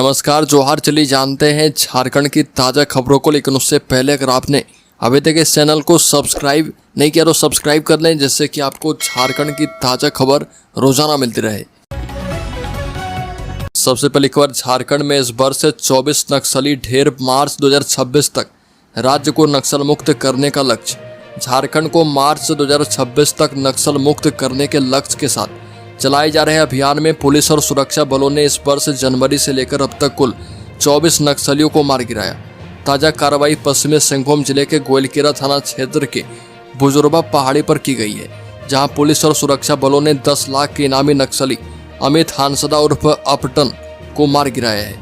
नमस्कार, जोहार। चलिए जानते हैं झारखंड की ताज़ा खबरों को, लेकिन उससे पहले अगर आपने अभी तक इस चैनल को सब्सक्राइब नहीं किया तो सब्सक्राइब कर लें, जिससे कि आपको झारखंड की ताज़ा खबर रोजाना मिलती रहे। सबसे पहली खबर, झारखंड में इस वर्ष से 24 नक्सली ढेर, मार्च 2026 तक राज्य को नक्सल मुक्त करने का लक्ष्य। झारखंड को मार्च 2026 तक नक्सल मुक्त करने के लक्ष्य के साथ चलाए जा रहे अभियान में पुलिस और सुरक्षा बलों ने इस वर्ष जनवरी से लेकर अब तक कुल 24 नक्सलियों को मार गिराया। ताज़ा कार्रवाई पश्चिमी सिंहभूम जिले के गोइलकेरा थाना क्षेत्र के बुजुर्बा पहाड़ी पर की गई है, जहां पुलिस और सुरक्षा बलों ने 10 लाख के इनामी नक्सली अमित हांसदा उर्फ अपटन को मार गिराया है।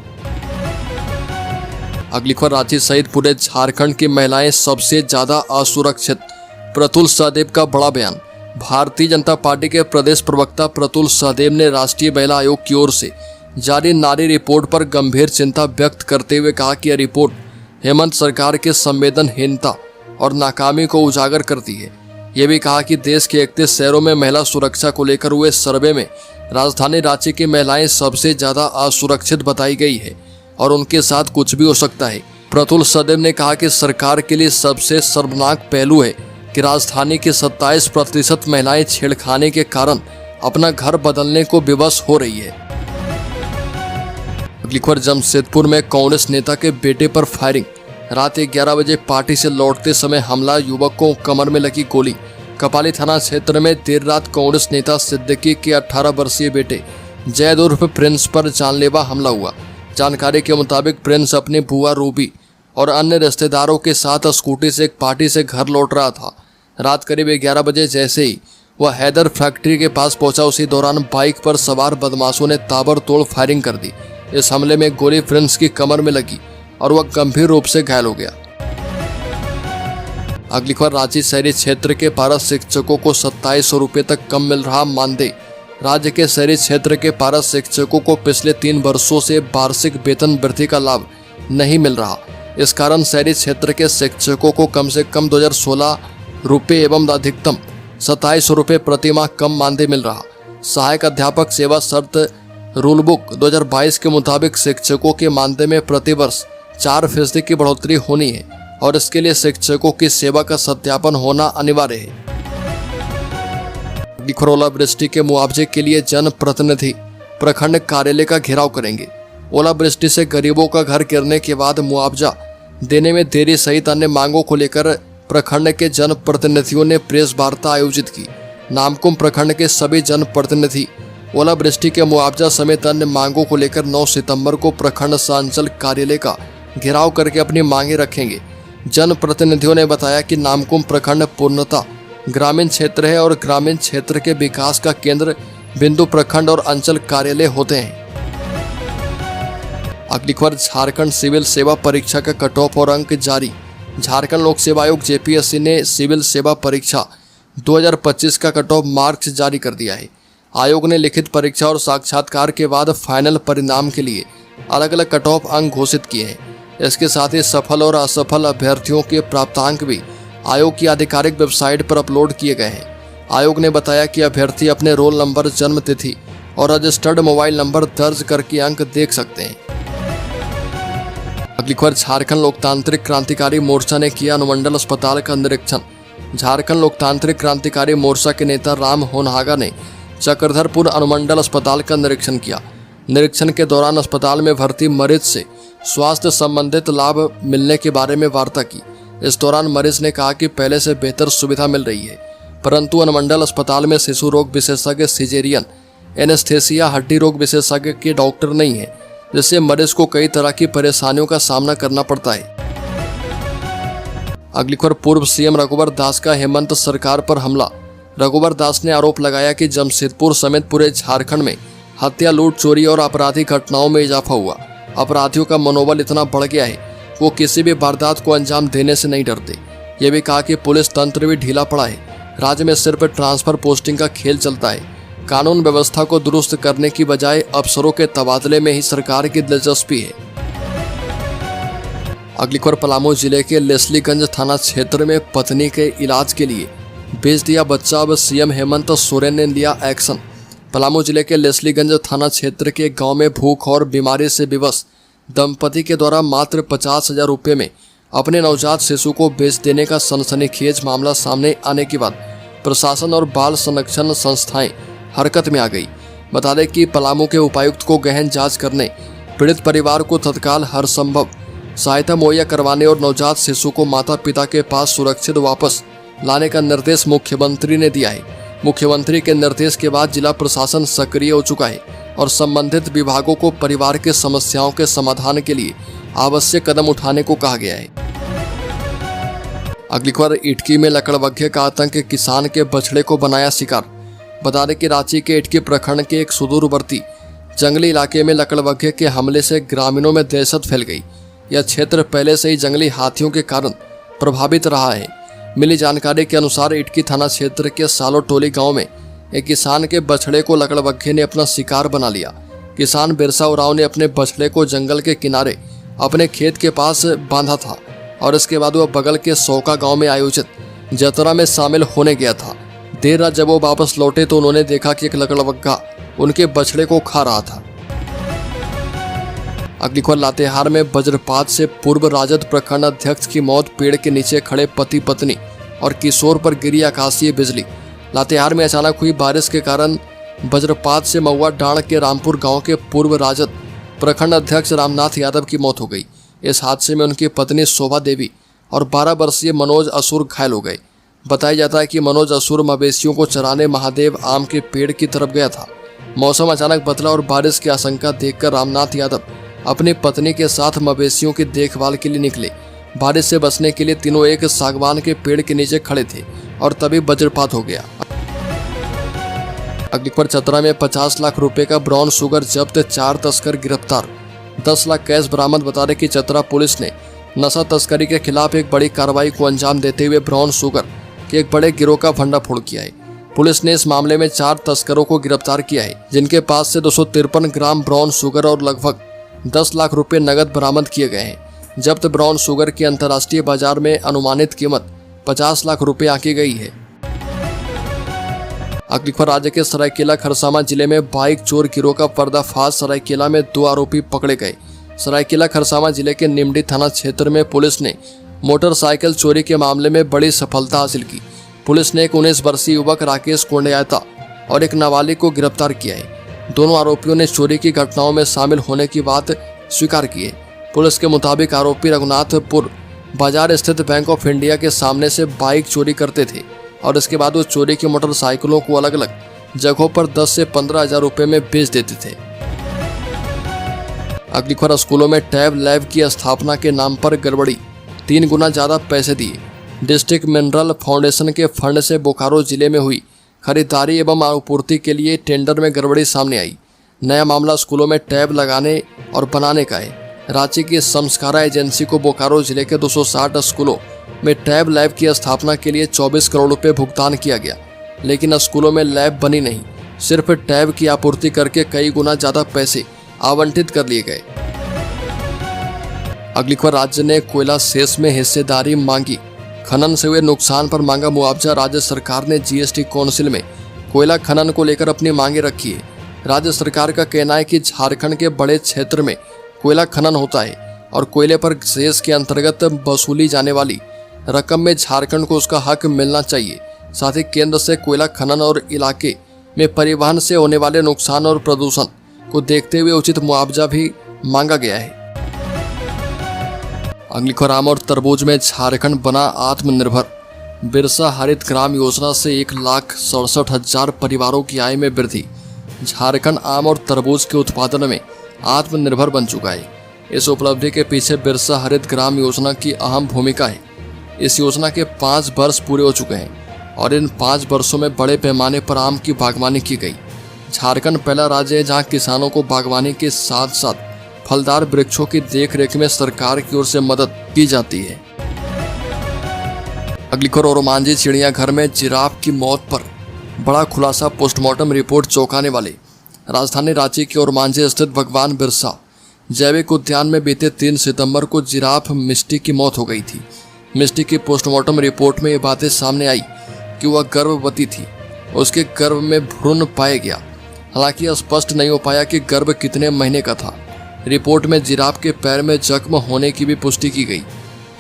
अगली खबर, रांची सहित पूरे झारखंड की महिलाएं सबसे ज्यादा असुरक्षित, प्रतुल सहदेव का बड़ा बयान। भारतीय जनता पार्टी के प्रदेश प्रवक्ता प्रतुल सहदेव ने राष्ट्रीय महिला आयोग की ओर से जारी नारी रिपोर्ट पर गंभीर चिंता व्यक्त करते हुए कहा कि यह रिपोर्ट हेमंत सरकार के संवेदनहीनता और नाकामी को उजागर करती है। ये भी कहा कि देश के 31 शहरों में महिला सुरक्षा को लेकर हुए सर्वे में राजधानी रांची की महिलाएं सबसे ज्यादा असुरक्षित बताई गई है और उनके साथ कुछ भी हो सकता है। प्रतुल सहदेव ने कहा कि सरकार के लिए सबसे शर्मनाक पहलू है कि राजधानी की 27% महिलाएं छेड़खानी के कारण अपना घर बदलने को विवश हो रही है। अगली खबर, जमशेदपुर में कांग्रेस नेता के बेटे पर फायरिंग। रात 11 बजे पार्टी से लौटते समय हमला, युवक को कमर में लगी गोली। कपाली थाना क्षेत्र में देर रात कांग्रेस नेता सिद्दीकी के 18 वर्षीय बेटे जैद उर्फ प्रिंस पर जानलेवा हमला हुआ। जानकारी के मुताबिक प्रिंस अपनी बुआ रूबी और अन्य रिश्तेदारों के साथ स्कूटी से एक पार्टी से घर लौट रहा था। रात करीब 11 बजे जैसे ही वह हैदर फैक्ट्री के पास पहुंचा, उसी दौरान बाइक पर सवार बदमाशों ने ताबड़तोड़ फायरिंग कर दी। इस हमले में गोली प्रिंस की कमर में लगी और वह गंभीर रूप से घायल हो गया। अगली खबर, रांची शहरी क्षेत्र के पारा शिक्षकों को 2700 रुपये तक कम मिल रहा मानदेय। राज्य के शहरी क्षेत्र के पारा शिक्षकों को पिछले 3 वर्षों से वार्षिक वेतन वृद्धि का लाभ नहीं मिल रहा। इस कारण शहरी क्षेत्र के शिक्षकों को कम से कम 2016 रुपये एवं अधिकतम 2700 रुपये प्रति माह कम मानदेय मिल रहा। सहायक अध्यापक सेवा शर्त रूल बुक 2022 के मुताबिक शिक्षकों के मानदेय में प्रतिवर्ष 4% की बढ़ोतरी होनी है और इसके लिए शिक्षकों की सेवा का सत्यापन होना अनिवार्य है। ओलावृष्टि के मुआवजे के लिए जनप्रतिनिधि प्रखंड कार्यालय का घेराव करेंगे। ओलावृष्टि से गरीबों का घर गिरने के बाद मुआवजा देने में देरी सहित अन्य मांगों को लेकर प्रखंड के जनप्रतिनिधियों ने प्रेस वार्ता आयोजित की। नामकुम प्रखंड के सभी जनप्रतिनिधि ओलावृष्टि के मुआवजा समेत अन्य मांगों को लेकर 9 सितंबर को प्रखंड सांचल कार्यालय का घेराव करके अपनी मांगे रखेंगे। जनप्रतिनिधियों ने बताया कि नामकुम प्रखंड पूर्णतः ग्रामीण क्षेत्र है और ग्रामीण क्षेत्र के विकास का केंद्र बिंदु प्रखंड और अंचल कार्यालय होते हैं। अगली खबर, झारखंड सिविल सेवा परीक्षा का कट ऑफ और अंक जारी। झारखंड लोक सेवा आयोग जेपीएससी ने सिविल सेवा परीक्षा 2025 का कट ऑफ मार्क्स जारी कर दिया है। आयोग ने लिखित परीक्षा और साक्षात्कार के बाद फाइनल परिणाम के लिए अलग अलग कट ऑफ अंक घोषित किए हैं। इसके साथ ही सफल और असफल अभ्यर्थियों के प्राप्तांक भी आयोग की आधिकारिक वेबसाइट पर अपलोड किए गए हैं। आयोग ने बताया कि अभ्यर्थी अपने रोल नंबर, जन्म तिथि और रजिस्टर्ड मोबाइल नंबर दर्ज करके अंक देख सकते हैं। अगली खबर, झारखंड लोकतांत्रिक क्रांतिकारी मोर्चा ने किया अनुमंडल अस्पताल का निरीक्षण। झारखंड लोकतांत्रिक क्रांतिकारी मोर्चा के नेता राम होनहागा ने चक्रधरपुर अनुमंडल अस्पताल का निरीक्षण किया। निरीक्षण के दौरान अस्पताल में भर्ती मरीज से स्वास्थ्य संबंधित लाभ मिलने के बारे में वार्ता की। इस दौरान मरीज ने कहा कि पहले से बेहतर सुविधा मिल रही है, परंतु अनुमंडल अस्पताल में शिशु रोग विशेषज्ञ, सिजेरियन, एनेस्थेसिया, हड्डी रोग विशेषज्ञ के डॉक्टर नहीं है, जिससे मरीज को कई तरह की परेशानियों का सामना करना पड़ता है। अगली खबर, पूर्व सीएम रघुवर दास का हेमंत सरकार पर हमला। रघुवर दास ने आरोप लगाया कि जमशेदपुर समेत पूरे झारखंड में हत्या, लूट, चोरी और आपराधिक घटनाओं में इजाफा हुआ। अपराधियों का मनोबल इतना बढ़ गया है, वो किसी भी वारदात को अंजाम देने से नहीं डरते। ये भी कहा कि पुलिस तंत्र भी ढीला पड़ा है। राज्य में सिर्फ ट्रांसफर पोस्टिंग का खेल चलता है। कानून व्यवस्था को दुरुस्त करने की बजाय अफसरों के तबादले में ही सरकार की दिलचस्पी है। अगली खबर, पलामू जिले के लेस्लीगंज थाना क्षेत्र में पत्नी के इलाज के लिए बेच दिया बच्चा। अब सीएम हेमंत सोरेन ने लिया एक्शन। पलामू जिले के लेस्लीगंज थाना क्षेत्र के गांव में भूख और बीमारी से विवश दंपति के द्वारा मात्र 50,000 रुपये में अपने नवजात शिशु को बेच देने का सनसनीखेज मामला सामने आने के बाद प्रशासन और बाल संरक्षण संस्थाएं हरकत में आ गई। बता दें कि पलामू के उपायुक्त को गहन जांच करने, पीड़ित परिवार को तत्काल हर संभव सहायता मुहैया करवाने और नवजात शिशु को माता पिता के पास सुरक्षित वापस लाने का निर्देश मुख्यमंत्री ने दिया है। मुख्यमंत्री के निर्देश के बाद जिला प्रशासन सक्रिय हो चुका है और संबंधित विभागों को परिवार के समस्याओं के समाधान के लिए आवश्यक कदम उठाने को कहा गया है। अगली खबर, इटकी में लकड़बग्घे का आतंक किसान के बछड़े को बनाया शिकार। बता दें कि रांची के इटकी प्रखंड के एक सुदूरवर्ती जंगली इलाके में लकड़बग्घे के हमले से ग्रामीणों में दहशत फैल गई। यह क्षेत्र पहले से ही जंगली हाथियों के कारण प्रभावित रहा है। मिली जानकारी के अनुसार इटकी थाना क्षेत्र के सालो टोली गांव में एक किसान के बछड़े को लकड़बग्घे ने अपना शिकार बना लिया। किसान बिरसा उरांव ने अपने बछड़े को जंगल के किनारे अपने खेत के पास बांधा था और इसके बाद वह बगल के सौका गांव में आयोजित जतरा में शामिल होने गया था। देर रात जब वो वापस लौटे तो उन्होंने देखा कि एक लकड़बग्घा उनके बछड़े को खा रहा था। अगली खबर, लातेहार में वज्रपात से पूर्व राजद प्रखंड अध्यक्ष की मौत। पेड़ के नीचे खड़े पति पत्नी और किशोर पर गिरी आकाशीय बिजली। लातेहार में अचानक हुई बारिश के कारण वज्रपात से महुआ डांड के रामपुर गांव के पूर्व राजद प्रखंड अध्यक्ष रामनाथ यादव की मौत हो गई। इस हादसे में उनकी पत्नी शोभा देवी और 12 वर्षीय मनोज असुर घायल हो गए। बताया जाता है कि मनोज असुर मवेशियों को चराने महादेव आम के पेड़ की तरफ गया था। मौसम अचानक बदला और बारिश की आशंका देखकर रामनाथ यादव अपनी पत्नी के साथ मवेशियों की देखभाल के लिए निकले। बारिश से बचने के लिए तीनों एक सागवान के पेड़ के नीचे खड़े थे और तभी वज्रपात हो गया। अगली खबर, चतरा में 50 लाख रुपए का ब्राउन शुगर जब्त, 4 तस्कर गिरफ्तार, 10 लाख कैश बरामद। बता दें कि चतरा पुलिस ने नशा तस्करी के खिलाफ एक बड़ी कार्रवाई को अंजाम देते हुए ब्राउन शुगर के एक बड़े गिरोह का भंडाफोड़ किया है। पुलिस ने इस मामले में 4 तस्करों को गिरफ्तार किया है, जिनके पास से 253 ग्राम ब्राउन शुगर और लगभग 10 लाख रुपए नगद बरामद किए गए हैं। जब्त ब्राउन शुगर की अंतर्राष्ट्रीय बाजार में अनुमानित कीमत 50 लाख रुपए आंकी गई है। अगली खबर, राज्य के सरायकेला खरसावां जिले में बाइक चोर गिरोह का पर्दाफाश। सरायकेला में 2 आरोपी पकड़े गए। सरायकेला खरसावां जिले के निमडी थाना क्षेत्र में पुलिस ने मोटरसाइकिल चोरी के मामले में बड़ी सफलता हासिल की। पुलिस ने एक 19 वर्षीय युवक राकेश कोंडयाता और एक नाबालिग को गिरफ्तार किया है। दोनों आरोपियों ने चोरी की घटनाओं में शामिल होने की बात स्वीकार की है। पुलिस के मुताबिक आरोपी रघुनाथपुर बाजार स्थित बैंक ऑफ इंडिया के सामने से बाइक चोरी करते थे और इसके बाद वो चोरी की मोटरसाइकिलों को अलग अलग जगहों पर 10 से 15,000 रुपए में बेच देते थे। अगली खबर, स्कूलों में टैब लैब की स्थापना के नाम पर गड़बड़ी, 3 गुना ज्यादा पैसे दिए। डिस्ट्रिक्ट मिनरल फाउंडेशन के फंड से बोकारो जिले में हुई खरीदारी एवं आपूर्ति के लिए टेंडर में गड़बड़ी सामने आई। नया मामला स्कूलों में टैब लगाने और बनाने का है। रांची की संस्कारा एजेंसी को बोकारो जिले के 260 स्कूलों में टैब लैब की स्थापना के लिए 24 करोड़ रुपए भुगतान किया गया, लेकिन स्कूलों में लैब बनी नहीं। सिर्फ टैब की आपूर्ति करके कई गुना ज्यादा पैसे आवंटित कर लिए गए। अगली खबर, राज्य ने कोयला सेस में हिस्सेदारी मांगी। खनन से हुए नुकसान पर मांगा मुआवजा। राज्य सरकार ने जीएसटी काउंसिल में कोयला खनन को लेकर अपनी मांगे रखी है। राज्य सरकार का कहना है कि झारखंड के बड़े क्षेत्र में कोयला खनन होता है और कोयले पर सेस के अंतर्गत वसूली जाने वाली रकम में झारखंड को उसका हक मिलना चाहिए। साथ ही केंद्र से कोयला खनन और इलाके में परिवहन से होने वाले नुकसान और प्रदूषण को देखते हुए उचित मुआवजा भी मांगा गया है। अगली खबर, आम और तरबूज में झारखंड बना आत्मनिर्भर। बिरसा हरित ग्राम योजना से 1,67,000 परिवारों की आय में वृद्धि। झारखंड आम और तरबूज के उत्पादन में आत्मनिर्भर बन चुका है। इस उपलब्धि के पीछे बिरसा हरित ग्राम योजना की अहम भूमिका है। इस योजना के 5 वर्ष पूरे हो चुके हैं और इन 5 वर्षों में बड़े पैमाने पर आम की बागवानी की गई। झारखंड पहला राज्य है जहां किसानों को बागवानी के साथ साथ फलदार वृक्षों की देखरेख में सरकार की ओर से मदद की जाती है। अगली खबर, ओरमांझी चिड़ियाघर में जिराफ की मौत पर बड़ा खुलासा। पोस्टमार्टम रिपोर्ट चौंकाने वाली। राजधानी रांची के ओरमांझी स्थित भगवान बिरसा जैविक उद्यान में बीते 3 सितंबर को जिराफ मिस्टी की मौत हो गई थी। मिस्टी की पोस्टमार्टम रिपोर्ट में ये बातें सामने आई कि वह गर्भवती थी। उसके गर्भ में भ्रूण पाया गया। हालांकि स्पष्ट नहीं हो पाया कि गर्भ कितने महीने का था। रिपोर्ट में जिराफ के पैर में जख्म होने की भी पुष्टि की गई।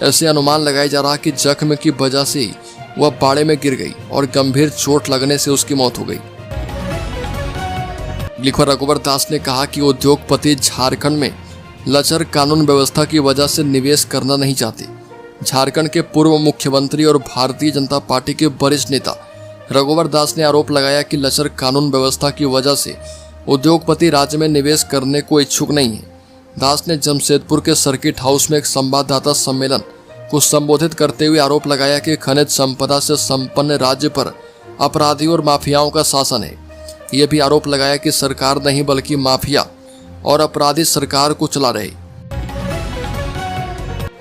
ऐसे अनुमान लगाया जा रहा कि जख्म की वजह से ही वह बाड़े में गिर गई और गंभीर चोट लगने से उसकी मौत हो गई। लिखवर रघुवर दास ने कहा कि उद्योगपति झारखंड में लचर कानून व्यवस्था की वजह से निवेश करना नहीं चाहते। झारखंड के पूर्व मुख्यमंत्री और भारतीय जनता पार्टी के वरिष्ठ नेता रघुवर दास ने आरोप लगाया कि लचर कानून व्यवस्था की वजह से उद्योगपति राज्य में निवेश करने को इच्छुक नहीं है। दास ने जमशेदपुर के सर्किट हाउस में एक संवाददाता सम्मेलन को संबोधित करते हुए आरोप लगाया कि खनिज संपदा से संपन्न राज्य पर अपराधियों और माफियाओं का शासन है। यह भी आरोप लगाया कि सरकार नहीं बल्कि माफिया और अपराधी सरकार को चला रहे।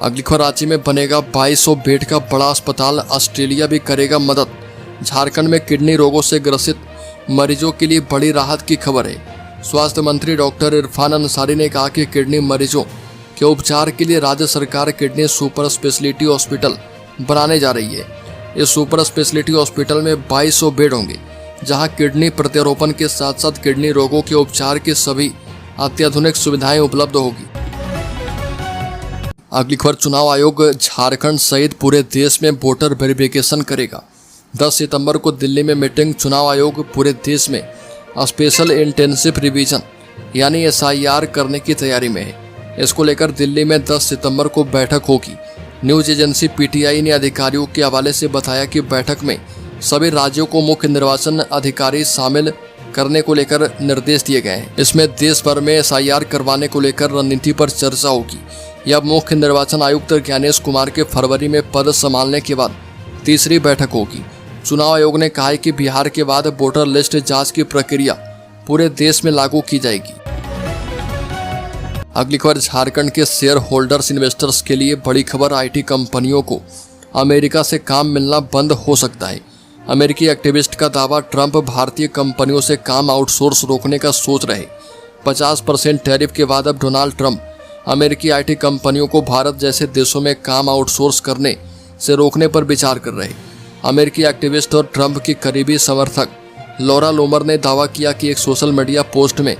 अगली खबर, रांची में बनेगा 2200 बेड का बड़ा अस्पताल, ऑस्ट्रेलिया भी करेगा मदद। झारखंड में किडनी रोगों से ग्रसित मरीजों के लिए बड़ी राहत की खबर है। स्वास्थ्य मंत्री डॉक्टर इरफान अंसारी ने कहा कि किडनी मरीजों के उपचार के लिए राज्य सरकार किडनी सुपर स्पेशलिटी हॉस्पिटल बनाने जा रही है। इस सुपर स्पेशलिटी हॉस्पिटल में 2200 बेड होंगे, जहां किडनी प्रत्यारोपण के साथ साथ किडनी रोगों के उपचार की सभी अत्याधुनिक सुविधाएं उपलब्ध होगी। अगली खबर, चुनाव आयोग झारखंड सहित पूरे देश में वोटर वेरिफिकेशन करेगा। 10 सितंबर को दिल्ली में मीटिंग। चुनाव आयोग पूरे देश में स्पेशल इंटेंसिव रिवीजन यानी SIR करने की तैयारी में है। इसको लेकर दिल्ली में 10 सितंबर को बैठक होगी। न्यूज एजेंसी PTI ने अधिकारियों के हवाले से बताया कि बैठक में सभी राज्यों को मुख्य निर्वाचन अधिकारी शामिल करने को लेकर निर्देश दिए गए हैं। इसमें देश भर में SIR करवाने को लेकर रणनीति पर चर्चा होगी। यह मुख्य निर्वाचन आयुक्त ज्ञानेश कुमार के फरवरी में पद संभालने के बाद तीसरी बैठक होगी। चुनाव आयोग ने कहा है कि बिहार के बाद वोटर लिस्ट जांच की प्रक्रिया पूरे देश में लागू की जाएगी। अगली खबर, झारखंड के शेयर होल्डर्स इन्वेस्टर्स के लिए बड़ी खबर। IT कंपनियों को अमेरिका से काम मिलना बंद हो सकता है। अमेरिकी एक्टिविस्ट का दावा, ट्रंप भारतीय कंपनियों से काम आउटसोर्स रोकने का सोच रहे। 50% टैरिफ के बाद अब डोनाल्ड ट्रंप अमेरिकी IT कंपनियों को भारत जैसे देशों में काम आउटसोर्स करने से रोकने पर विचार कर रहे। अमेरिकी एक्टिविस्ट और ट्रंप की करीबी समर्थक लॉरा लोमर ने दावा किया कि एक सोशल मीडिया पोस्ट में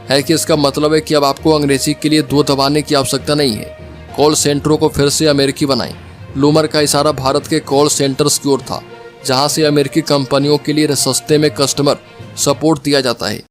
है कि इसका मतलब है कि अब आपको अंग्रेजी के लिए 2 दबाने की आवश्यकता नहीं है। कॉल सेंटरों को फिर से अमेरिकी बनाएं। लोमर का इशारा भारत के कॉल सेंटर्स की ओर था, जहां से अमेरिकी कंपनियों के लिए सस्ते में कस्टमर सपोर्ट दिया जाता है।